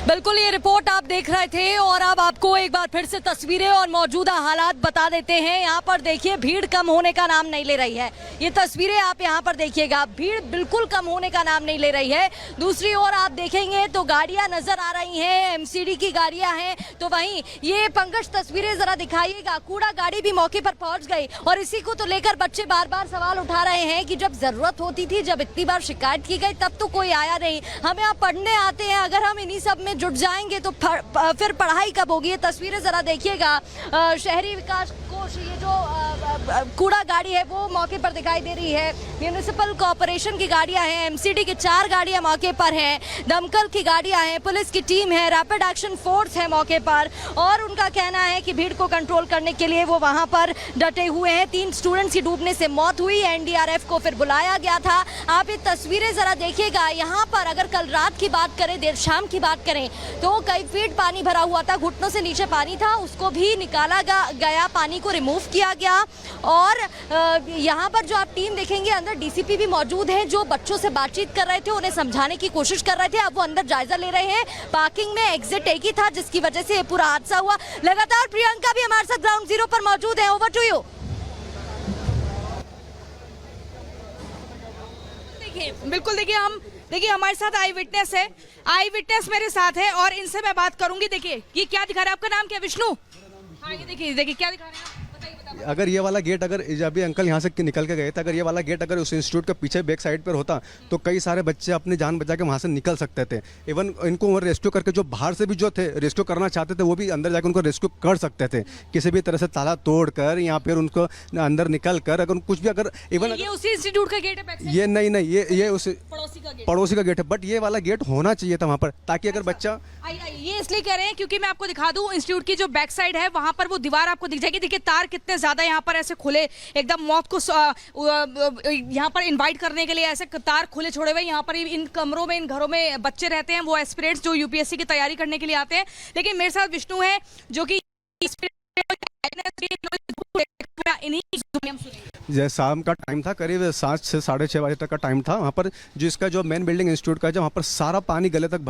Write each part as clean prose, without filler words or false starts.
बिल्कुल, ये रिपोर्ट आप देख रहे थे और अब आपको एक बार फिर से तस्वीरें और मौजूदा हालात बता देते हैं। यहाँ पर देखिए, भीड़ कम होने का नाम नहीं ले रही है। ये तस्वीरें आप यहाँ पर देखिएगा, भीड़ बिल्कुल कम होने का नाम नहीं ले रही है। दूसरी ओर आप देखेंगे तो गाड़ियां नजर आ रही हैं, एमसीडी की गाड़ियां हैं। तो वहीं ये पंकज तस्वीरें जरा दिखाइएगा, कूड़ा गाड़ी भी मौके पर पहुंच गई और इसी को तो लेकर बच्चे बार बार सवाल उठा रहे हैं कि जब जरूरत होती थी, जब इतनी बार शिकायत की गई, तब तो कोई आया नहीं। हम यहाँ पढ़ने आते हैं, अगर हम इन्हीं सब में जुट जाएंगे तो फिर पढ़ाई कब होगी। ये तस्वीरें जरा देखिएगा, शहरी विकास कोष ये जो कूड़ा गाड़ी है वो मौके पर दिखाई दे रही है। म्यूनिसिपल कॉर्पोरेशन की गाड़ियां हैं, एमसीडी की 4 गाड़ियां मौके पर हैं, दमकल की गाड़ियां हैं, पुलिस की टीम है, रैपिड एक्शन फोर्स है मौके पर और उनका कहना है कि भीड़ को कंट्रोल करने के लिए वो वहां पर डटे हुए हैं। 3 स्टूडेंट्स की डूबने से मौत हुई, एनडीआरएफ को फिर बुलाया गया था। आप ये तस्वीरें जरा देखिएगा, यहाँ पर अगर कल रात की बात करें, देर शाम की बात करें तो कई फीट पानी भरा हुआ था, घुटनों से नीचे पानी था, उसको भी निकाला गया, पानी को रिमूव किया गया। और यहाँ पर जो आप टीम देखेंगे, अंदर डीसीपी भी मौजूद है जो बच्चों से बातचीत कर रहे थे, उन्हें समझाने की कोशिश कर रहे थे। अब वो अंदर जायजा ले रहे हैं। पार्किंग में एग्जिट एक ही था जिसकी वजह से ये पूरा हादसा हुआ। लगातार प्रियंका भी हमारे साथ ग्राउंड जीरो पर मौजूद है, ओवर टू यू। बिल्कुल, देखिए हमारे साथ आई विटनेस है, आई विटनेस मेरे साथ है और इनसे मैं बात करूंगी। देखिए ये क्या दिखा रहा है, आपका नाम क्या? विष्णु। हाँ, ये देखिए क्या दिखा रहे हैं आप? अगर ये वाला गेट, अगर अभी अंकल यहाँ से निकल के गए थे, अगर ये वाला गेट अगर उस इंस्टीट्यूट के पीछे बैक साइड पर होता तो कई सारे बच्चे अपनी जान बचा के वहाँ से निकल सकते थे। इवन इनको रेस्क्यू करके जो बाहर से भी जो थे रेस्क्यू करना चाहते थे वो भी अंदर जाकर उनको रेस्क्यू कर सकते थे, किसी भी तरह से ताला तोड़कर या फिर उनको अंदर निकल कर। अगर कुछ भी अगर इवन ये उसी इंस्टीट्यूट का गेट है? ये नहीं, ये उस पड़ोसी का गेट है, बट ये वाला गेट होना चाहिए था वहाँ पर, ताकि अगर बच्चा ये इसलिए कह रहे हैं क्योंकि मैं आपको दिखा दूं, इंस्टीट्यूट की जो बैक साइड है वहां पर वो दीवार आपको दिख जाएगी। देखिए तार कितने ज्यादा यहाँ पर ऐसे खुले, एकदम मौत को यहाँ पर इनवाइट करने के लिए ऐसे तार खुले छोड़े हुए। यहाँ पर इन कमरों में, इन घरों में बच्चे रहते हैं, वो एस्पिरेंट्स जो यूपीएससी की तैयारी करने के लिए आते हैं। लेकिन मेरे साथ विष्णु है जो कि जैसे शाम का टाइम था, करीब 7 से 6:30 बजे तक का टाइम था। वहाँ पर जो इसका जो मेन बिल्डिंग इंस्टीट्यूट का है, वहाँ पर सारा पानी गले तक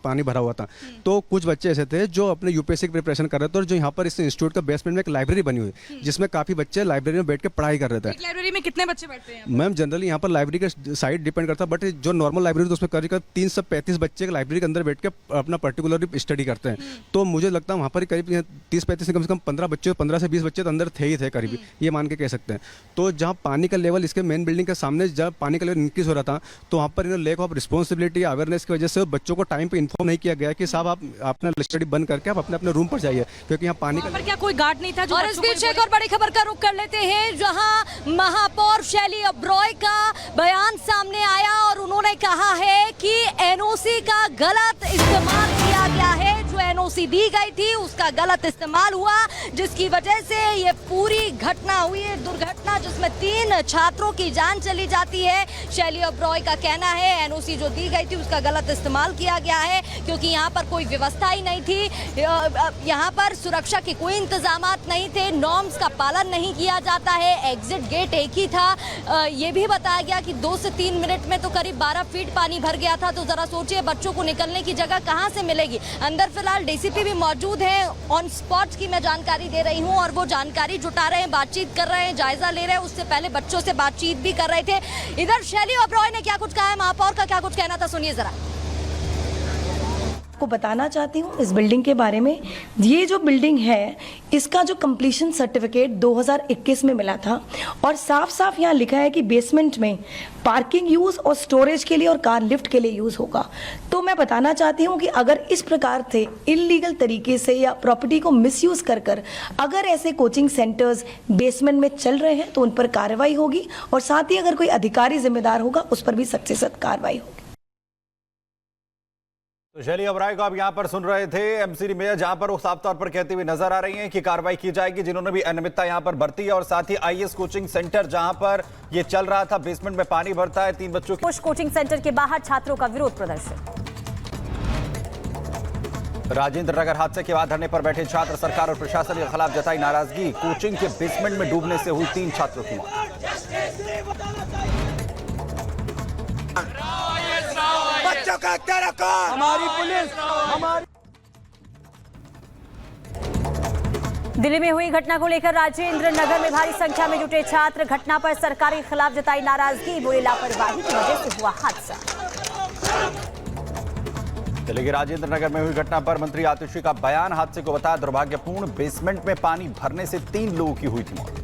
पानी भरा हुआ था। तो कुछ बच्चे ऐसे थे जो अपने यूपीएससी की प्रिपरेशन कर रहे थे और जो यहाँ पर इस इंस्टीट्यूट का बेसमेंट में एक लाइब्रेरी बनी हुई है जिसमें काफ़ी बच्चे लाइब्रेरी में बैठ के पढ़ाई कर रहे थे। लाइब्रेरी में कितने बच्चे बैठते हैं? मैम जनरली यहाँ पर लाइब्रेरी का साइड डिपेंड करता है, बट जो नॉर्मल लाइब्रेरी तो उसमें करीब 335 बच्चे लाइब्रेरी के अंदर बैठ के अपना पर्टिकुलरली स्टडी करते हैं। तो मुझे लगता है वहाँ पर करीब 30-35 से कम 15 बच्चे, 15 से 20 बच्चे तो अंदर थे ही थे करीब, ये मान के कह सकते हैं। तो जहाँ पानी का लेवल इसके मेन बिल्डिंग के सामने जब पानी का लेवल इंक्रीज हो रहा था तो वहाँ पर लैक ऑफ रिस्पॉन्सिबिलिटी, अवेयरनेस की वजह से बच्चों को टाइम पे इन्फॉर्म नहीं किया गया कि साहब आप अपना स्टडी बंद करके आप अपने अपने रूम पर जाइए, क्योंकि यहाँ पानी का क्या कोई गार्ड नहीं था? और इस बीच एक और बड़ी खबर का रुख कर लेते हैं, जहां महापौर शैली ओबरॉय का बयान सामने आया और उन्होंने कहा है कि एनओसी का गलत इस्तेमाल किया गया है। जो एनओसी दी गई थी उसका गलत इस्तेमाल हुआ, जिसकी वजह से ये पूरी घटना हुई है, दुर्घटना जिसमें 3 छात्रों की जान चली जाती है। शैली ओबरॉय का कहना है एनओसी जो दी गई थी उसका गलत इस्तेमाल किया गया है, क्योंकि यहाँ पर कोई व्यवस्था ही नहीं थी, यहाँ पर सुरक्षा के कोई इंतजामात नहीं थे, नॉर्म्स का पालन नहीं किया जाता है, एग्जिट गेट एक ही था। ये भी बताया गया कि 2 से 3 मिनट में तो करीब 12 फीट पानी भर गया था। तो जरा सोचिए बच्चों को निकलने की जगह कहाँ से मिलेगी। अंदर फिलहाल डीसीपी भी मौजूद है, ऑन स्पॉट की मैं जानकारी दे रही हूँ और वो जानकारी जुटा रहे हैं, बातचीत कर रहे हैं, जायजा ले रहे हैं। उससे पहले बच्चों से बातचीत भी कर रहे थे। इधर शैली ओबरॉय ने क्या कुछ कहा है, महापौर का क्या कुछ कहना था, सुनिए जरा। को बताना चाहती हूँ इस बिल्डिंग के बारे में। ये जो बिल्डिंग है इसका जो कंप्लीशन सर्टिफिकेट 2021 में मिला था और साफ साफ यहाँ लिखा है कि बेसमेंट में पार्किंग यूज और स्टोरेज के लिए और कार लिफ्ट के लिए यूज होगा। तो मैं बताना चाहती हूँ कि अगर इस प्रकार से इलीगल तरीके से या प्रॉपर्टी को मिसयूज कर अगर ऐसे कोचिंग सेंटर्स बेसमेंट में चल रहे हैं तो उन पर कार्रवाई होगी और साथ ही अगर कोई अधिकारी जिम्मेदार होगा उस पर भी सख्त से सख्त कार्रवाई होगी। तो शैली ओबरॉय को आप यहां पर सुन रहे थे, एमसीडी मेयर, जहां पर वो साफ तौर पर कहती हुई नजर आ रही हैं कि कार्रवाई की जाएगी जिन्होंने भी अनियमितता यहां पर बरती है। और साथ ही आईएएस कोचिंग सेंटर जहां पर ये चल रहा था, बेसमेंट में पानी भरता है, 3 बच्चों की कोचिंग सेंटर के बाहर छात्रों का विरोध प्रदर्शन। राजेंद्र नगर हादसे के बाद धरने पर बैठे छात्र, सरकार और प्रशासन के खिलाफ जताई नाराजगी। कोचिंग के बेसमेंट में डूबने से हुई 3 छात्रों की मौत। बच्चों का रखते रखो हमारी पुलिस हमारी। दिल्ली में हुई घटना को लेकर राजेंद्र नगर में भारी संख्या में जुटे छात्र। घटना पर सरकार के खिलाफ जताई नाराजगी। बुरी लापरवाही की वजह से हुआ हादसा। दिल्ली के राजेंद्र नगर में हुई घटना पर मंत्री आतिशी का बयान। हादसे को बताया दुर्भाग्यपूर्ण। बेसमेंट में पानी भरने से 3 लोगों की हुई थी मौत।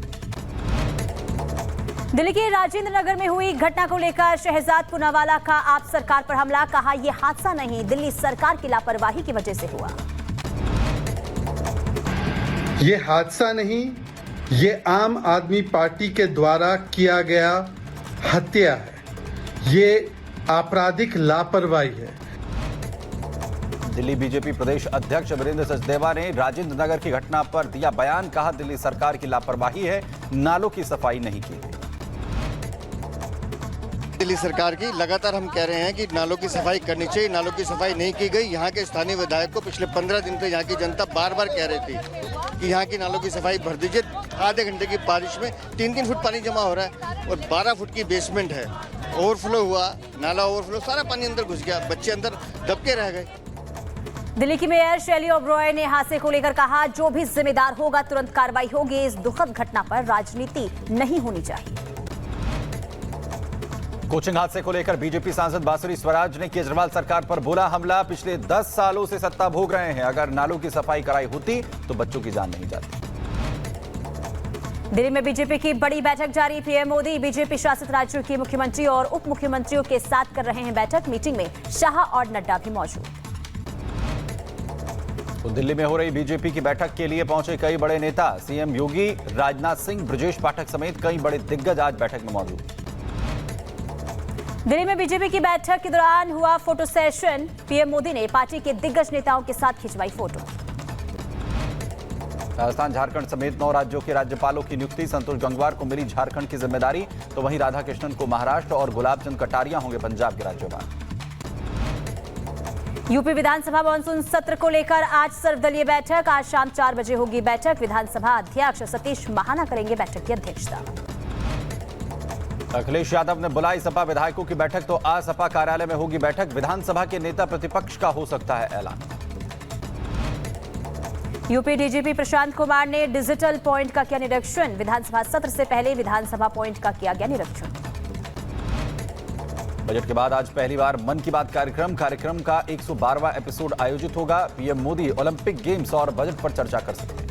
दिल्ली के राजेंद्र नगर में हुई घटना को लेकर शहजाद पूनावाला का आप सरकार पर हमला। कहा यह हादसा नहीं, दिल्ली सरकार की लापरवाही की वजह से हुआ। ये हादसा नहीं, ये आम आदमी पार्टी के द्वारा किया गया हत्या है। ये आपराधिक लापरवाही है। दिल्ली बीजेपी प्रदेश अध्यक्ष वीरेंद्र सचदेवा ने राजेंद्र नगर की घटना पर दिया बयान। कहा दिल्ली सरकार की लापरवाही है, नालों की सफाई नहीं की गई। दिल्ली सरकार की लगातार हम कह रहे हैं कि नालों की सफाई करनी चाहिए, नालों की सफाई नहीं की गई। यहाँ के स्थानीय विधायक को पिछले 15 दिन से यहाँ की जनता बार बार कह रही थी कि यहाँ की नालों की सफाई भर दीजिए। आधे घंटे की बारिश में 3-3 फुट पानी जमा हो रहा है और 12 फुट की बेसमेंट है। ओवरफ्लो हुआ, नाला ओवरफ्लो, सारा पानी अंदर घुस गया, बच्चे अंदर दबके रह गए। दिल्ली की मेयर शैली ओबरॉय ने हादसे को लेकर कहा जो भी जिम्मेदार होगा तुरंत कार्रवाई होगी। इस दुखद घटना पर राजनीति नहीं होनी चाहिए। कोचिंग हादसे को लेकर बीजेपी सांसद बांसुरी स्वराज ने केजरीवाल सरकार पर बोला हमला। पिछले 10 सालों से सत्ता भोग रहे हैं, अगर नालों की सफाई कराई होती तो बच्चों की जान नहीं जाती। दिल्ली में बीजेपी की बड़ी बैठक जारी। पीएम मोदी बीजेपी शासित राज्यों के मुख्यमंत्री और उप मुख्यमंत्रियों के साथ कर रहे हैं बैठक। मीटिंग में शाह और नड्डा भी मौजूद। तो दिल्ली में हो रही बीजेपी की बैठक के लिए पहुंचे कई बड़े नेता। सीएम योगी, राजनाथ सिंह, ब्रजेश पाठक समेत कई बड़े दिग्गज आज बैठक में मौजूद। दिल्ली में बीजेपी की बैठक के दौरान हुआ फोटो सेशन। पीएम मोदी ने पार्टी के दिग्गज नेताओं के साथ खिंचवाई फोटो। राजस्थान, झारखंड समेत 9 राज्यों के राज्यपालों की नियुक्ति। संतोष गंगवार को मिली झारखंड की जिम्मेदारी, तो वहीं राधाकृष्णन को महाराष्ट्र और गुलाब चंद कटारिया होंगे पंजाब के राज्यपाल। यूपी विधानसभा मानसून सत्र को लेकर आज सर्वदलीय बैठक। आज शाम 4 बजे होगी बैठक। विधानसभा अध्यक्ष सतीश महाना करेंगे बैठक की अध्यक्षता। अखिलेश यादव ने बुलाई सपा विधायकों की बैठक, तो आज सपा कार्यालय में होगी बैठक। विधानसभा के नेता प्रतिपक्ष का हो सकता है ऐलान। यूपी डीजीपी प्रशांत कुमार ने डिजिटल पॉइंट का किया निरीक्षण। विधानसभा सत्र से पहले विधानसभा पॉइंट का किया गया निरीक्षण। बजट के बाद आज पहली बार मन की बात कार्यक्रम का 112वां एपिसोड आयोजित होगा। पीएम मोदी ओलंपिक गेम्स और बजट पर चर्चा कर सकते हैं।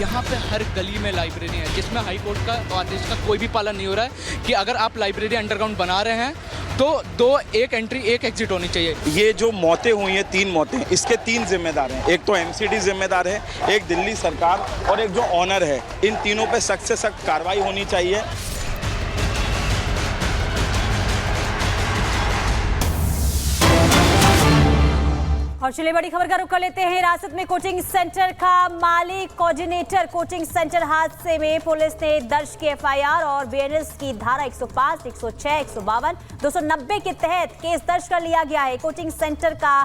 यहाँ पे हर गली में लाइब्रेरी है, जिसमें हाई कोर्ट का आदेश का कोई भी पालन नहीं हो रहा है कि अगर आप लाइब्रेरी अंडरग्राउंड बना रहे हैं तो एक एंट्री एक एग्जिट होनी चाहिए। ये जो मौतें हुई हैं, 3 मौतें, इसके 3 जिम्मेदार हैं। एक तो एमसीडी जिम्मेदार है, एक दिल्ली सरकार और एक जो ऑनर है। इन तीनों पे सख्त से सख्त कार्रवाई होनी चाहिए। और चलिए बड़ी खबर का रुख कर लेते हैं। हिरासत में कोचिंग सेंटर का मालिक कोऑर्डिनेटर। कोचिंग सेंटर हादसे में पुलिस ने दर्ज की एफआईआर और बीएनएस की धारा 105, 106, 152, 290 के तहत केस दर्ज कर लिया गया है। कोचिंग सेंटर का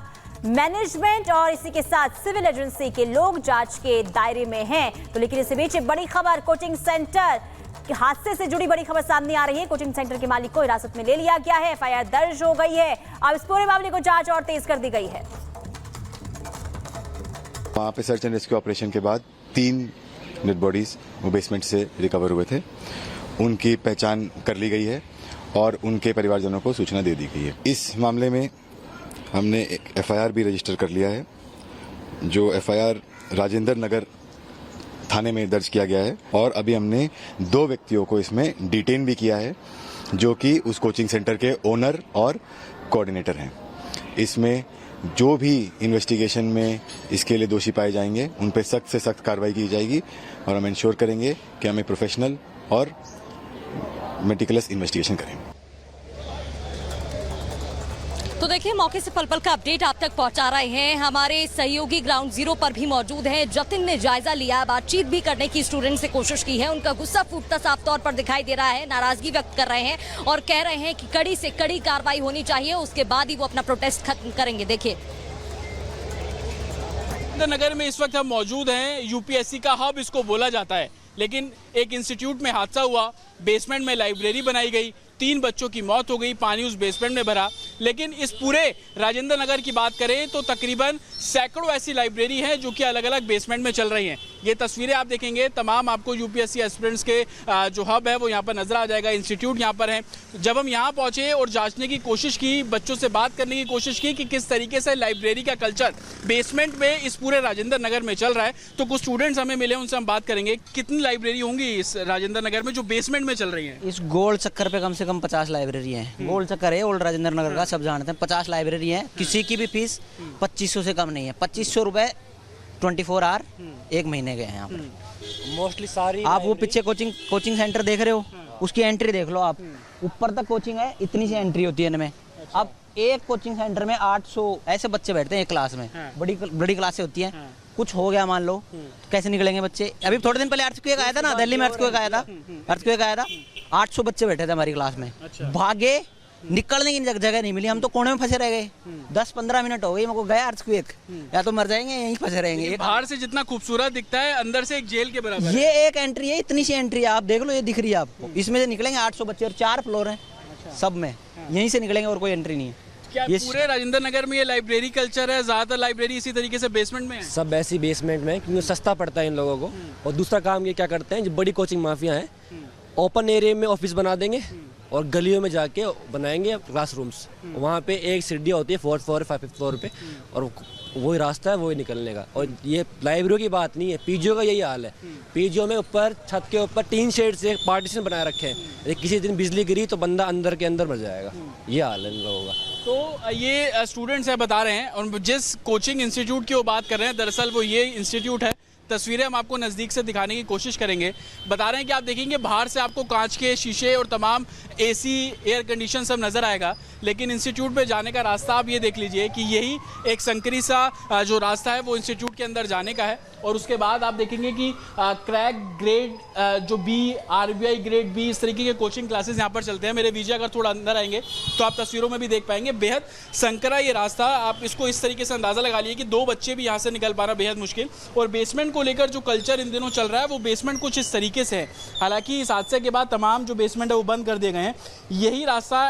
मैनेजमेंट और इसी के साथ सिविल एजेंसी के लोग जांच के दायरे में हैं। तो लेकिन इसी बीच बड़ी खबर, कोचिंग सेंटर हादसे से जुड़ी बड़ी खबर सामने आ रही है। कोचिंग सेंटर के मालिक को हिरासत में ले लिया गया है, एफआईआर दर्ज हो गई है। अब इस पूरे मामले को जांच और तेज कर दी गई है। वहाँ पे सर्च एंड रेस्क्यू ऑपरेशन के बाद 3 डेड बॉडीज वो बेसमेंट से रिकवर हुए थे। उनकी पहचान कर ली गई है और उनके परिवारजनों को सूचना दे दी गई है। इस मामले में हमने एक एफआईआर भी रजिस्टर कर लिया है, जो एफआईआर राजेंद्र नगर थाने में दर्ज किया गया है। और अभी हमने 2 व्यक्तियों को इसमें डिटेन भी किया है, जो कि उस कोचिंग सेंटर के ओनर और कोऑर्डिनेटर हैं। इसमें जो भी इन्वेस्टिगेशन में इसके लिए दोषी पाए जाएंगे उन पर सख्त से सख्त कार्रवाई की जाएगी और हम इंश्योर करेंगे कि हम एक प्रोफेशनल और मेटिकुलस इन्वेस्टिगेशन करें। तो देखिए मौके से पल पल का अपडेट आप तक पहुंचा रहे हैं हमारे सहयोगी ग्राउंड जीरो पर भी मौजूद हैं। जतिन ने जायजा लिया, बातचीत भी करने की स्टूडेंट से कोशिश की है। उनका गुस्सा फूटता साफ तौर पर दिखाई दे रहा है, नाराजगी व्यक्त कर रहे हैं और कह रहे हैं कि कड़ी से कड़ी कार्रवाई होनी चाहिए, उसके बाद ही वो अपना प्रोटेस्ट खत्म करेंगे। देखिए नगर में इस वक्त हम मौजूद हैं, यूपीएससी का हब इसको बोला जाता है, लेकिन एक इंस्टीट्यूट में हादसा हुआ, बेसमेंट में लाइब्रेरी बनाई गई, 3 बच्चों की मौत हो गई, पानी उस बेसमेंट में भरा। लेकिन इस पूरे राजेंद्र नगर की बात करें तो तकरीबन सैकड़ों ऐसी लाइब्रेरी हैं जो कि अलग अलग बेसमेंट में चल रही हैं। ये तस्वीरें आप देखेंगे, तमाम आपको यूपीएससी एस्पिरेंट्स के जो हब है वो यहाँ पर नजर आ जाएगा, इंस्टीट्यूट यहाँ पर है। जब हम यहाँ पहुंचे और जांचने की कोशिश की, बच्चों से बात करने की कोशिश की कि किस तरीके से लाइब्रेरी का कल्चर बेसमेंट में इस पूरे राजेंद्र नगर में चल रहा है, तो कुछ स्टूडेंट्स हमें मिले, उनसे हम बात करेंगे। कितनी लाइब्रेरी होंगी इस राजेंद्र नगर में जो बेसमेंट में चल रही है? इस गोल चक्कर पे कम से कम 50 लाइब्रेरी हैं। गोल चक्कर है ओल्ड राजेंद्र नगर का, सब जानते हैं। 50 लाइब्रेरी हैं, किसी की भी फीस 2500 से कम नहीं है। 2500 रुपए 24 आवर 1 महीने के हैं यहाँ पर। मोस्टली सारी आप वो पीछे कोचिंग सेंटर देख रहे हो, उसकी एंट्री देख लो आप। ऊपर तक कोचिंग है, इतनी सी एंट्री होती है इनमें। अब एक कोचिंग सेंटर में 800 ऐसे बच्चे बैठते हैं एक क्लास में। बड़ी क्लासें होती हैं। कुछ हो गया मान लो, कैसे निकलेंगे बच्चे? अभी थोड़े दिन पहले अर्थक्वेक आया था ना, दिल्ली में अर्थक्वेक आया था। 800 बच्चे बैठे थे हमारी क्लास में। भागे, निकलने की जगह नहीं मिली, हम तो कोने में फंसे रह गए। 10-15 मिनट हो गई, मेरे को गया अर्थक्वेक, या तो मर जाएंगे यहीं फंसे रहेंगे। बाहर से जितना खूबसूरत दिखता है, अंदर से एक जेल के बराबर। ये एक एंट्री है, इतनी सी एंट्री है, आप देख लो, ये दिख रही है आपको। इसमें से निकलेंगे 800 बच्चे और 4 फ्लोर हैं सब में, यहीं से निकलेंगे और कोई एंट्री नहीं है। क्या ये पूरे राजेंद्र नगर में ये लाइब्रेरी कल्चर है? ज्यादातर लाइब्रेरी इसी तरीके से बेसमेंट में है? सब ऐसी बेसमेंट में, क्योंकि सस्ता पड़ता है इन लोगों को। और दूसरा काम ये क्या करते हैं, जो बड़ी कोचिंग माफिया हैं, ओपन एरिया में ऑफिस बना देंगे और गलियों में जाके बनाएंगे क्लासरूम्स। वहाँ पे एक सीढ़ियाँ होती है 4th फ्लोर 5th फ्लोर पे, और वही रास्ता है, वही निकलने का। और ये लाइब्रेरी की बात नहीं है, पीजीओ का यही हाल है। पीजीओ में ऊपर छत के ऊपर 3 शेड से पार्टीशन बनाए रखे हैं। किसी दिन बिजली गिरी तो बंदा अंदर के अंदर मर जाएगा। ये हाल है इन लोगों का। तो ये स्टूडेंट्स है बता रहे हैं, और जिस कोचिंग इंस्टीट्यूट की वो बात कर रहे हैं, दरअसल वो ये इंस्टीट्यूट है। तस्वीरें हम आपको नज़दीक से दिखाने की कोशिश करेंगे। बता रहे हैं कि आप देखेंगे बाहर से आपको कांच के शीशे और तमाम एसी, एयर कंडीशन सब नज़र आएगा, लेकिन इंस्टीट्यूट पे जाने का रास्ता आप ये देख लीजिए कि यही एक संकरी सा जो रास्ता है वो इंस्टीट्यूट के अंदर जाने का है। और उसके बाद आप देखेंगे कि क्रैक ग्रेड जो बी, आरबीआई ग्रेड बी, इस तरीके के कोचिंग क्लासेस यहाँ पर चलते हैं। मेरे विजय अगर थोड़ा अंदर आएंगे तो आप तस्वीरों में भी देख पाएंगे। बेहद संकरा ये रास्ता, आप इसको इस तरीके से अंदाज़ा लगा लिए कि 2 बच्चे भी यहाँ से निकल पाना बेहद मुश्किल। और बेसमेंट को लेकर जो कल्चर इन दिनों चल रहा है वो बेसमेंट कुछ इस तरीके से है। हालांकि इस हादसे के बाद तमाम जो बेसमेंट है वो बंद कर दिए गए हैं। यही रास्ता